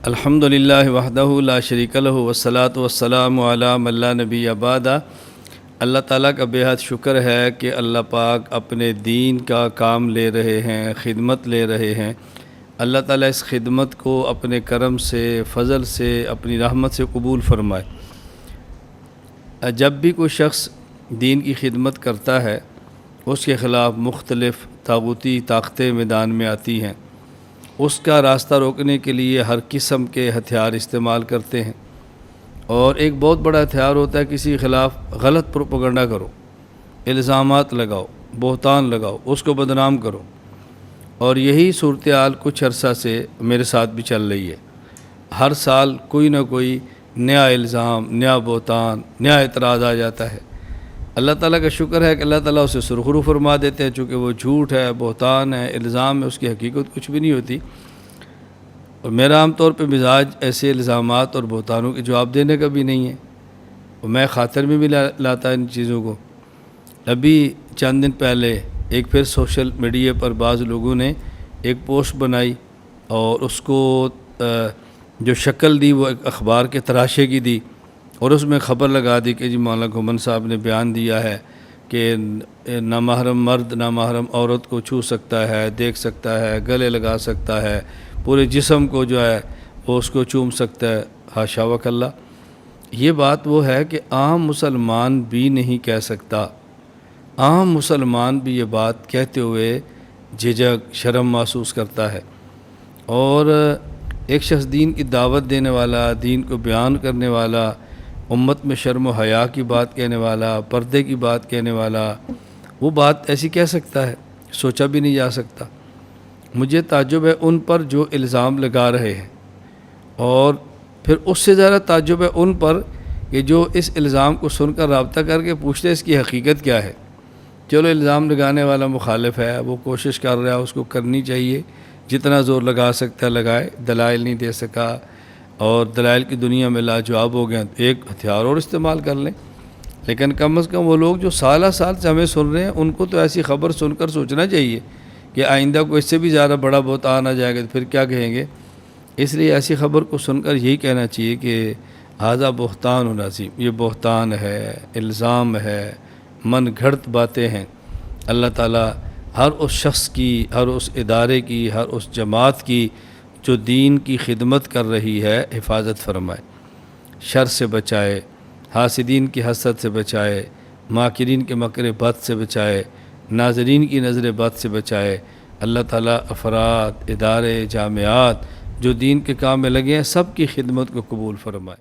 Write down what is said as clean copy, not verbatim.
الحمدللہ وحدہ لا شریک لہ والصلاۃ والسلام علی من لا نبی بعد۔ اللہ تعالیٰ کا بے حد شکر ہے کہ اللہ پاک اپنے دین کا کام لے رہے ہیں، خدمت لے رہے ہیں۔ اللہ تعالیٰ اس خدمت کو اپنے کرم سے، فضل سے، اپنی رحمت سے قبول فرمائے۔ جب بھی کوئی شخص دین کی خدمت کرتا ہے، اس کے خلاف مختلف طاغوتی طاقتیں میدان میں آتی ہیں، اس کا راستہ روکنے کے لیے ہر قسم کے ہتھیار استعمال کرتے ہیں، اور ایک بہت بڑا ہتھیار ہوتا ہے کسی کے خلاف غلط پروپیگنڈا کرو، الزامات لگاؤ، بہتان لگاؤ، اس کو بدنام کرو۔ اور یہی صورتحال کچھ عرصہ سے میرے ساتھ بھی چل رہی ہے۔ ہر سال کوئی نہ کوئی نیا الزام، نیا بہتان، نیا اعتراض آ جاتا ہے۔ اللہ تعالیٰ کا شکر ہے کہ اللہ تعالیٰ اسے سرخرو فرما دیتے ہیں، چونکہ وہ جھوٹ ہے، بہتان ہے، الزام ہے، اس کی حقیقت کچھ بھی نہیں ہوتی۔ اور میرا عام طور پہ مزاج ایسے الزامات اور بہتانوں کے جواب دینے کا بھی نہیں ہے، اور میں خاطر میں بھی لاتا ان چیزوں کو۔ ابھی چند دن پہلے ایک پھر سوشل میڈیا پر بعض لوگوں نے ایک پوسٹ بنائی، اور اس کو جو شکل دی وہ ایک اخبار کے تراشے کی دی، اور اس میں خبر لگا دی کہ جی مولانا گھومن صاحب نے بیان دیا ہے کہ نامحرم مرد نامحرم عورت کو چھو سکتا ہے، دیکھ سکتا ہے، گلے لگا سکتا ہے، پورے جسم کو جو ہے وہ اس کو چوم سکتا ہے۔ حاشا وکلا، یہ بات وہ ہے کہ عام مسلمان بھی نہیں کہہ سکتا۔ عام مسلمان بھی یہ بات کہتے ہوئے جھجک، شرم محسوس کرتا ہے۔ اور ایک شخص دین کی دعوت دینے والا، دین کو بیان کرنے والا، امت میں شرم و حیا کی بات کہنے والا، پردے کی بات کہنے والا، وہ بات ایسی کہہ سکتا ہے؟ سوچا بھی نہیں جا سکتا۔ مجھے تعجب ہے ان پر جو الزام لگا رہے ہیں، اور پھر اس سے زیادہ تعجب ہے ان پر کہ جو اس الزام کو سن کر رابطہ کر کے پوچھتے ہیں اس کی حقیقت کیا ہے۔ چلو الزام لگانے والا مخالف ہے، وہ کوشش کر رہا ہے، اس کو کرنی چاہیے، جتنا زور لگا سکتا ہے لگائے، دلائل نہیں دے سکا اور دلائل کی دنیا میں لاجواب ہو گیا، ایک ہتھیار اور استعمال کر لیں۔ لیکن کم از کم وہ لوگ جو سالہ سال سے ہمیں سن رہے ہیں، ان کو تو ایسی خبر سن کر سوچنا چاہیے کہ آئندہ کو اس سے بھی زیادہ بڑا بہتان آ جائے گا تو پھر کیا کہیں گے۔ اس لیے ایسی خبر کو سن کر یہی کہنا چاہیے کہ ھذا بہتان عظیم، یہ بہتان ہے، الزام ہے، من گھڑت باتیں ہیں۔ اللہ تعالیٰ ہر اس شخص کی، ہر اس ادارے کی، ہر اس جماعت کی جو دین کی خدمت کر رہی ہے حفاظت فرمائے، شر سے بچائے، حاسدین کی حسد سے بچائے، ماکرین کے مکر بد سے بچائے، ناظرین کی نظر بد سے بچائے۔ اللہ تعالیٰ افراد، ادارے، جامعات جو دین کے کام میں لگے ہیں، سب کی خدمت کو قبول فرمائے۔